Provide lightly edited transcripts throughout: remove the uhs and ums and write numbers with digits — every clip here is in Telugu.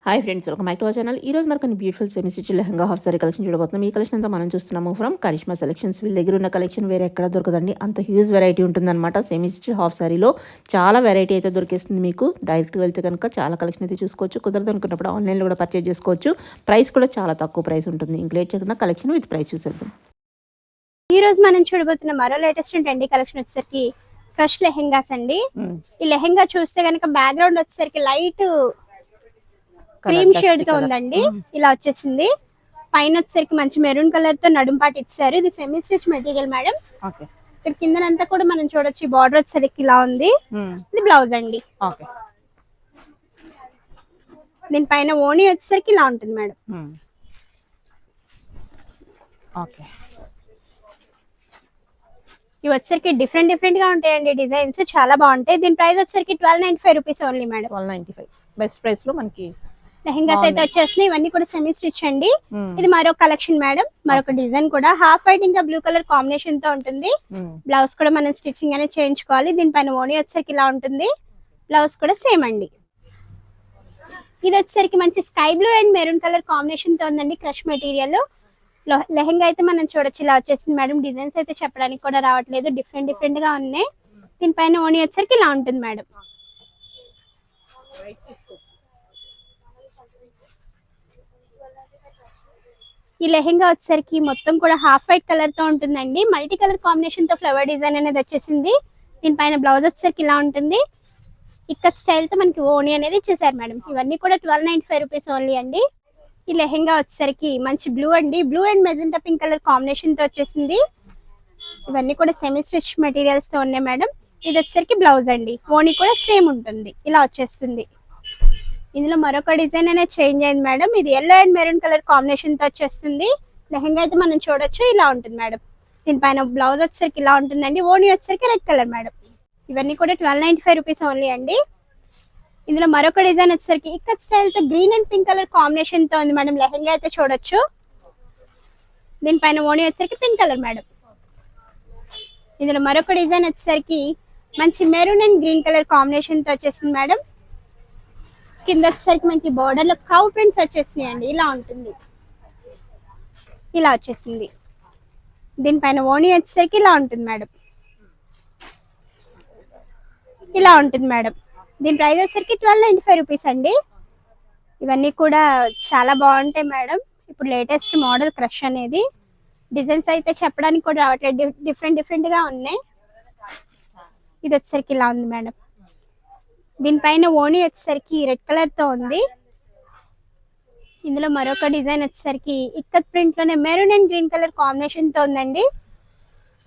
Hi friends, welcome back to our channel. ఈరోజు మనకు కొన్ని beautiful semi stitch lehenga half sorry collection చూడబోతున్నాం. ఈ కలెక్షన్ అంతా మనం చూస్తున్నాము ఫ్రమ్ కరిష్మా సెలెక్షన్స్. వీళ్ళ దగ్గర ఉన్న కలెక్షన్ వేరే ఎక్కడ దొరకదండి. అంత హ్యూజ్ వెరైటీ ఉంటుందన్నమాట. సెమీ స్టిచ్ హాఫ్ సారీలో చాలా వెరైటీ అయితే దొరికేస్తుంది మీకు. డైరెక్ట్గా వెళ్తే కనుక చాలా కలెక్షన్ అయితే చూసుకోవచ్చు. కుదరదు అనుకున్నప్పుడు ఆన్లైన్లో కూడా పర్చేజ్ చేసుకోవచ్చు. ప్రైస్ కూడా చాలా తక్కువ ప్రైస్ ఉంటుంది. ఇంక లేట్ చేయకుండా కలెక్షన్ విత్ ప్రైస్ చూసేద్దాం. ఈ రోజు మనం చూడబోతున్న మరో లేటెస్ట్ ట్రెండీ కలెక్షన్ వచ్చేసరికి క్రష్ లెహెంగాస్ అండి. ఈ లెహెంగా చూస్తే కనుక బ్యాక్గ్రౌండ్ వచ్చేసరికి లైట్ క్రీమ్ షేడ్ తో ఉందండి. ఇలా వచ్చేసింది. పైన వచ్చేసరికి మంచి మెరూన్ కలర్ తో నడుం పాటు ఇచ్చారు. ఇది సెమీ స్టిచ్ మెటీరియల్ మేడం. ఇక్కడ కిందనంతా కూడా మనం చూడొచ్చు. బార్డర్ వచ్చేసరికి ఇలా ఉంది. ఇది బ్లౌజ్ అండి. దీనిపైన ఓణి వచ్చేసరికి ఇలా ఉంటుంది మేడం. ఇవి వచ్చేసరికి డిఫరెంట్ గా ఉంటాయండి. డిజైన్స్ చాలా బాగుంటాయి. దీని ప్రైస్ వచ్చేసరికి 1295 rupees only madam. 1295 best price లో మనకి లెహెంగాస్ అయితే వచ్చేస్తున్నాయి. ఇవన్నీ కూడా సెమీ స్టిచ్ అండి. ఇది మరొక కలెక్షన్ మేడం. మరొక డిజైన్ కూడా హాఫ్ వైట్ ఇంకా బ్లూ కలర్ కాంబినేషన్ తో ఉంటుంది. బ్లౌజ్ కూడా మనం స్టిచ్చింగ్ అనేది చేయించుకోవాలి. దీనిపైన ఓణి వచ్చేసరికి ఇలా ఉంటుంది. బ్లౌజ్ కూడా సేమ్ అండి. ఇది వచ్చేసరికి మంచి sky blue and maroon colour combination తో ఉందండి. క్రష్ మెటీరియల్ లెహెంగా అయితే మనం చూడొచ్చు. ఇలా వచ్చేసింది మేడం. డిజైన్స్ అయితే చెప్పడానికి కూడా రావట్లేదు. డిఫరెంట్ గా ఉన్నాయి. దీనిపైన ఓణి వచ్చేసరికి ఇలా ఉంటుంది మేడం. ఈ లెహెంగా వచ్చేసరికి మొత్తం కూడా హాఫ్ వైట్ కలర్ తో ఉంటుందండి. మల్టీ కలర్ కాంబినేషన్ తో ఫ్లవర్ డిజైన్ అనేది వచ్చేసింది. దీనిపైన బ్లౌజ్ వచ్చేసరికి ఇలా ఉంటుంది. ఇక్కడ స్టైల్ తో మనకి ఓణి అనేది ఇచ్చేసారు మేడం. ఇవన్నీ కూడా 1295 రూపీస్ ఓన్లీ అండి. ఈ లెహెంగా వచ్చేసరికి మంచి బ్లూ అండి. Blue and magenta pink colour combination తో వచ్చేసింది. ఇవన్నీ కూడా సెమీ స్టిచ్ మెటీరియల్స్ తో ఉన్నాయి మేడం. ఇది వచ్చేసరికి బ్లౌజ్ అండి. ఓణి కూడా సేమ్ ఉంటుంది. ఇలా వచ్చేస్తుంది. ఇందులో మరొక డిజైన్ అనేది చేంజ్ అయింది మేడం. ఇది yellow and maroon colour combination తో వచ్చేస్తుంది. లెహెంగా అయితే మనం చూడొచ్చు. ఇలా ఉంటుంది మేడం. దీనిపైన బ్లౌజ్ వచ్చేసరికి ఇలా ఉంటుందండి. ఓణి వచ్చేసరికి రెడ్ కలర్ మేడం. ఇవన్నీ కూడా 1295 రూపీస్ ఓన్లీ అండి. ఇందులో మరొక డిజైన్ వచ్చేసరికి ఇక్కడ స్టైల్ తో green and pink colour combination తో ఉంది మేడం. లెహెంగా అయితే చూడొచ్చు. దీనిపైన ఓణి వచ్చేసరికి పింక్ కలర్ మేడం. ఇందులో మరొక డిజైన్ వచ్చేసరికి మంచి maroon and green colour combination తో వచ్చేసింది మేడం. కింద వచ్చేసరికి మనకి బోర్డర్ లో కౌ ప్రింట్స్ వచ్చేసినాయి అండి. ఇలా ఉంటుంది. ఇలా వచ్చేసింది. దీనిపైన ఓణి వచ్చేసరికి ఇలా ఉంటుంది మేడం. ఇలా ఉంటుంది మేడం. దీని ప్రైస్ వచ్చేసరికి 1295 రూపీస్ అండి. ఇవన్నీ కూడా చాలా బాగుంటాయి మేడం. ఇప్పుడు లేటెస్ట్ మోడల్ క్రష్ అనేది. డిజైన్స్ అయితే చెప్పడానికి కూడా రావట్లేదు. డిఫరెంట్ గా ఉన్నాయి. ఇది వచ్చేసరికి ఇలా ఉంది మేడం. దీనిపైన ఓణి వచ్చేసరికి రెడ్ కలర్ తో ఉంది. ఇందులో మరొక డిజైన్ వచ్చేసరికి ఇక్కత్ ప్రింట్ లోనే maroon and green colour combination తో ఉందండి.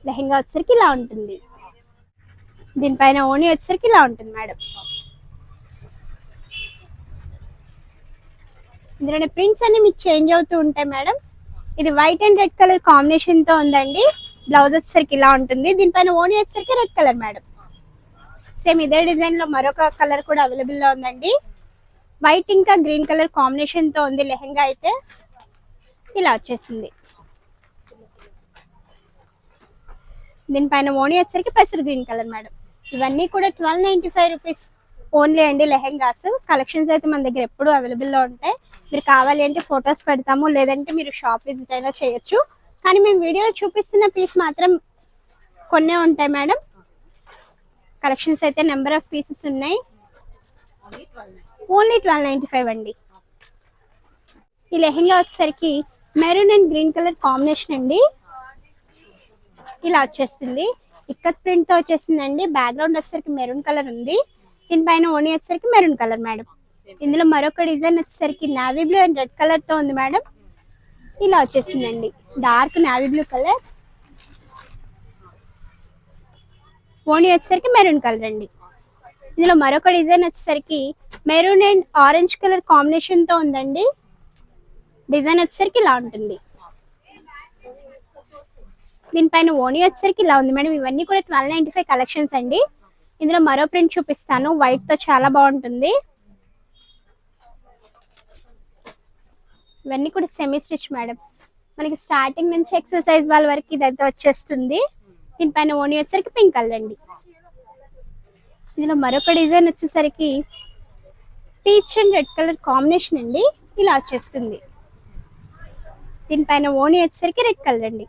లెహెంగా వచ్చేసరికి ఇలా ఉంటుంది. దీనిపైన ఓణి వచ్చేసరికి ఇలా ఉంటుంది మేడం. ఇందులోనే ప్రింట్స్ అన్ని మీకు చేంజ్ అవుతూ ఉంటాయి మేడం. ఇది white and red colour combination తో ఉందండి. బ్లౌజ్ వచ్చేసరికి ఇలా ఉంటుంది. దీనిపైన ఓణి వచ్చేసరికి రెడ్ కలర్ మేడం. సేమ్ ఇదే డిజైన్ లో మరొక కలర్ కూడా అవైలబుల్ లో ఉందండి. వైట్ ఇంకా గ్రీన్ కలర్ కాంబినేషన్ తో ఉంది లెహెంగా అయితే. ఇలా వచ్చేసింది. దీనిపైన ఓణి వచ్చేసరికి పెసర్ గ్రీన్ కలర్ మేడం. ఇవన్నీ కూడా 1295 రూపీస్ ఓన్లీ అండి. లెహెంగాస్ కలెక్షన్స్ అయితే మన దగ్గర ఎప్పుడు అవైలబుల్ లో ఉంటాయి. మీరు కావాలి అంటే ఫొటోస్ పెడతాము, లేదంటే మీరు షాప్ విజిట్ అయినా చేయొచ్చు. కానీ మేము వీడియోలో చూపిస్తున్న పీస్ మాత్రం కొన్నే ఉంటాయి మేడం. కలెక్షన్స్ అయితే నెంబర్ ఆఫ్ పీసెస్ ఉన్నాయి. ఓన్లీ 1295 అండి. ఈ లెహెంగా వచ్చేసరికి maroon and green colour combination అండి. ఇలా వచ్చేస్తుంది. ఇక్కత్ ప్రింట్ తో వచ్చేసిందండి. బ్యాక్గ్రౌండ్ వచ్చేసరికి మెరూన్ కలర్ ఉంది. దీనిపైన ఓణి వచ్చేసరికి మెరూన్ కలర్ మేడం. ఇందులో మరొక డిజైన్ వచ్చేసరికి navy blue and red colour తో ఉంది మేడం. ఇలా వచ్చేసిందండి. Dark navy blue colour. ఓణి వచ్చేసరికి మెరూన్ కలర్ అండి. ఇందులో మరొక డిజైన్ వచ్చేసరికి maroon and orange colour combination తో ఉందండి. డిజైన్ వచ్చేసరికి ఇలా ఉంటుంది. దీనిపైన ఓణి వచ్చేసరికి ఇలా ఉంది మేడం. ఇవన్నీ కూడా 1295 కలెక్షన్స్ అండి. ఇందులో మరో ప్రింట్ చూపిస్తాను. వైట్ తో చాలా బాగుంటుంది. ఇవన్నీ కూడా సెమీ స్టిచ్ మేడం. మనకి స్టార్టింగ్ నుంచి ఎక్సెల్ సైజ్ వాళ్ళ వరకు ఇదైతే వచ్చేస్తుంది. దీనిపైన ఓణి వచ్చేసరికి పింక్ కలర్ అండి. ఇందులో మరొక డిజైన్ వచ్చేసరికి peach and red colour combination అండి. ఇలా వచ్చేస్తుంది. దీనిపైన ఓణి వచ్చేసరికి రెడ్ కలర్ అండి.